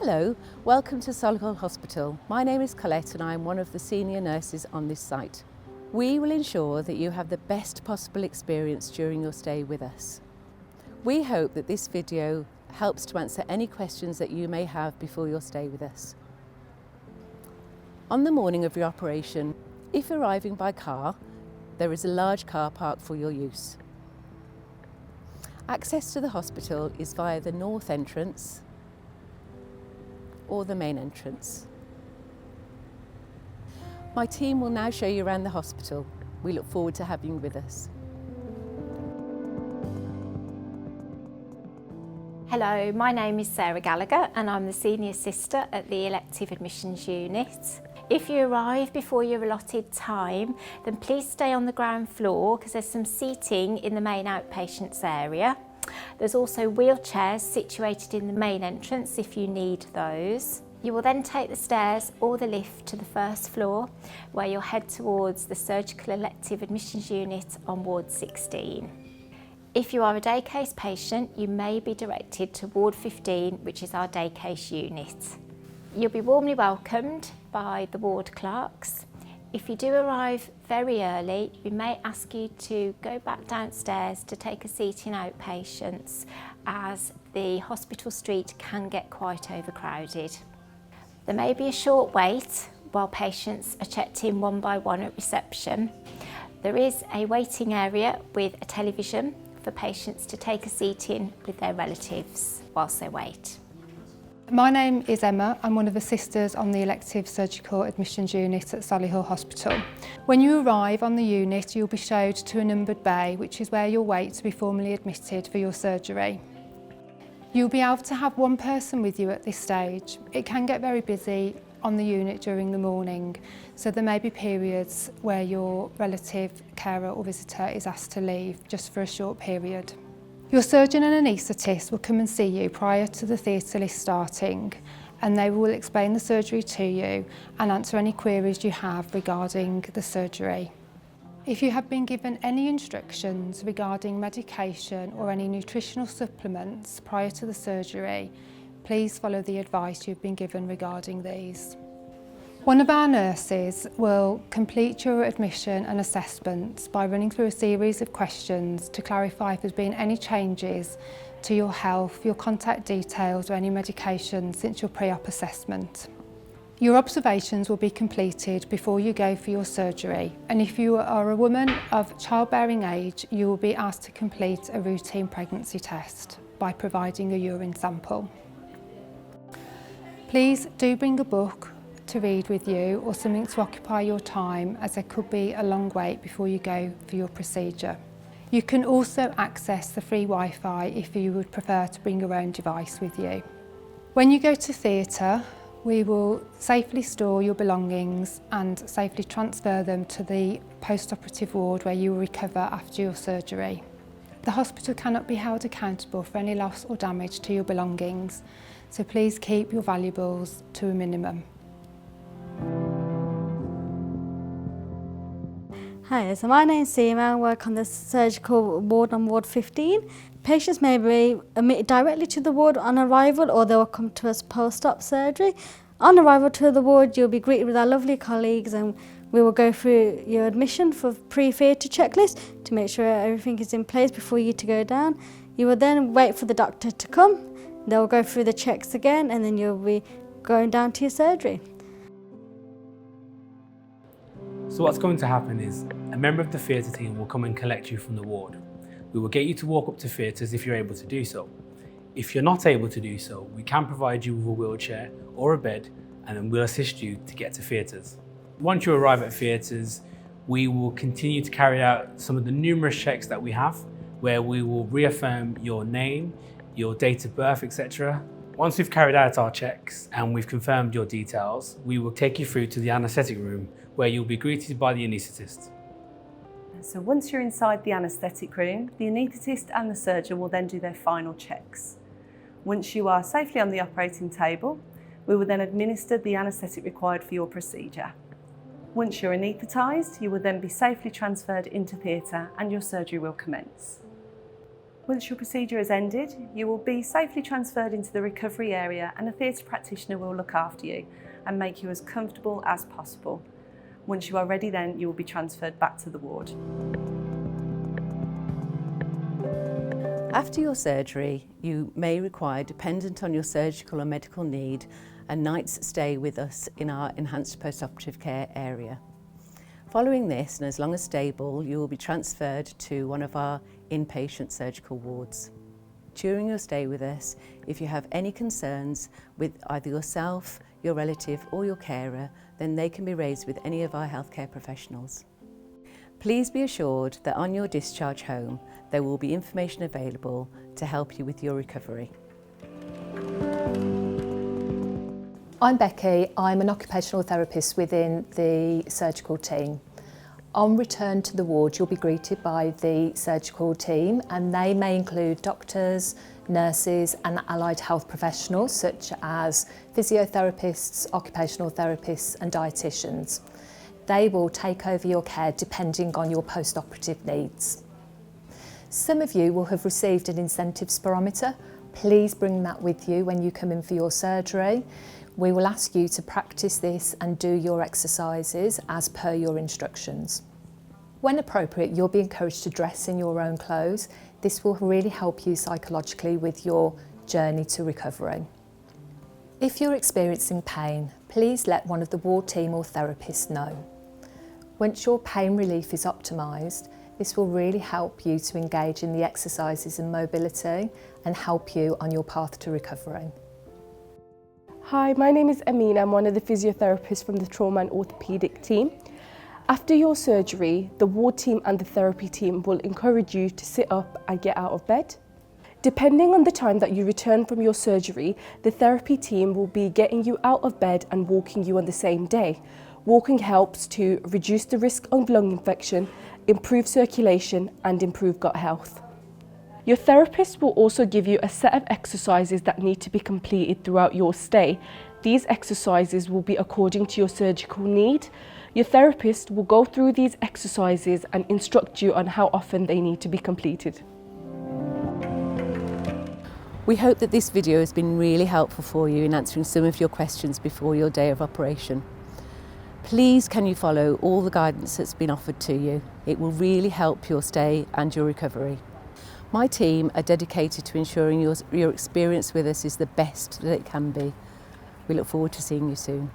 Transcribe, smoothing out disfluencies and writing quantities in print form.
Hello, welcome to Solihull Hospital. My name is Colette and I am one of the senior nurses on this site. We will ensure that you have the best possible experience during your stay with us. We hope that this video helps to answer any questions that you may have before your stay with us. On the morning of your operation, if arriving by car, there is a large car park for your use. Access to the hospital is via the north entrance or the main entrance. My team will now show you around the hospital. We look forward to having you with us. Hello, my name is Sarah Gallagher and I'm the Senior Sister at the Elective Admissions Unit. If you arrive before your allotted time, then please stay on the ground floor because there's some seating in the main outpatients area. There's also wheelchairs situated in the main entrance if you need those. You will then take the stairs or the lift to the first floor where you'll head towards the Surgical Elective Admissions Unit on Ward 16. If you are a day case patient, you may be directed to Ward 15, which is our day case unit. You'll be warmly welcomed by the ward clerks. If you do arrive very early, we may ask you to go back downstairs to take a seat in outpatients as the hospital street can get quite overcrowded. There may be a short wait while patients are checked in one by one at reception. There is a waiting area with a television for patients to take a seat in with their relatives whilst they wait. My name is Emma. I'm one of the sisters on the Elective Surgical Admissions Unit at Solihull Hospital. When you arrive on the unit, you'll be showed to a numbered bay, which is where you'll wait to be formally admitted for your surgery. You'll be able to have one person with you at this stage. It can get very busy on the unit during the morning, so there may be periods where your relative, carer or visitor is asked to leave just for a short period. Your surgeon and anaesthetist will come and see you prior to the theatre list starting, and they will explain the surgery to you and answer any queries you have regarding the surgery. If you have been given any instructions regarding medication or any nutritional supplements prior to the surgery, please follow the advice you've been given regarding these. One of our nurses will complete your admission and assessment by running through a series of questions to clarify if there's been any changes to your health, your contact details or any medication since your pre-op assessment. Your observations will be completed before you go for your surgery, and if you are a woman of childbearing age, you will be asked to complete a routine pregnancy test by providing a urine sample. Please do bring a book to read with you or something to occupy your time, as there could be a long wait before you go for your procedure. You can also access the free Wi-Fi if you would prefer to bring your own device with you. When you go to theatre, we will safely store your belongings and safely transfer them to the post-operative ward where you will recover after your surgery. The hospital cannot be held accountable for any loss or damage to your belongings, so please keep your valuables to a minimum. Hi, so my name's Seema. I work on the surgical ward on Ward 15. Patients may be admitted directly to the ward on arrival, or they will come to us post-op surgery. On arrival to the ward, you'll be greeted with our lovely colleagues and we will go through your admission for pre-theatre checklist to make sure everything is in place before you to go down. You will then wait for the doctor to come. They'll go through the checks again and then you'll be going down to your surgery. So what's going to happen is a member of the theatre team will come and collect you from the ward. We will get you to walk up to theatres if you're able to do so. If you're not able to do so, we can provide you with a wheelchair or a bed, and then we'll assist you to get to theatres. Once you arrive at theatres, we will continue to carry out some of the numerous checks that we have, where we will reaffirm your name, your date of birth, etc. Once we've carried out our checks and we've confirmed your details, we will take you through to the anaesthetic room where you'll be greeted by the anaesthetist. So once you're inside the anaesthetic room, the anaesthetist and the surgeon will then do their final checks. Once you are safely on the operating table, we will then administer the anaesthetic required for your procedure. Once you're anaesthetised, you will then be safely transferred into theatre and your surgery will commence. Once your procedure has ended, you will be safely transferred into the recovery area and a theatre practitioner will look after you and make you as comfortable as possible. Once you are ready then, you will be transferred back to the ward. After your surgery, you may require, dependent on your surgical or medical need, a night's stay with us in our enhanced post-operative care area. Following this, and as long as stable, you will be transferred to one of our inpatient surgical wards. During your stay with us, if you have any concerns with either yourself, your relative or your carer, then they can be raised with any of our healthcare professionals. Please be assured that on your discharge home, there will be information available to help you with your recovery. I'm Becky, I'm an occupational therapist within the surgical team. On return to the ward, you'll be greeted by the surgical team, and they may include doctors, nurses and allied health professionals such as physiotherapists, occupational therapists and dietitians. They will take over your care depending on your post-operative needs. Some of you will have received an incentive spirometer. Please bring that with you when you come in for your surgery. We will ask you to practice this and do your exercises as per your instructions. When appropriate, you'll be encouraged to dress in your own clothes. This will really help you psychologically with your journey to recovery. If you're experiencing pain, please let one of the ward team or therapists know. Once your pain relief is optimised, this will really help you to engage in the exercises and mobility and help you on your path to recovery. Hi, my name is Amina. I'm one of the physiotherapists from the trauma and orthopaedic team. After your surgery, the ward team and the therapy team will encourage you to sit up and get out of bed. Depending on the time that you return from your surgery, the therapy team will be getting you out of bed and walking you on the same day. Walking helps to reduce the risk of lung infection, improve circulation and improve gut health. Your therapist will also give you a set of exercises that need to be completed throughout your stay. These exercises will be according to your surgical need. Your therapist will go through these exercises and instruct you on how often they need to be completed. We hope that this video has been really helpful for you in answering some of your questions before your day of operation. Please can you follow all the guidance that's been offered to you. It will really help your stay and your recovery. My team are dedicated to ensuring your experience with us is the best that it can be. We look forward to seeing you soon.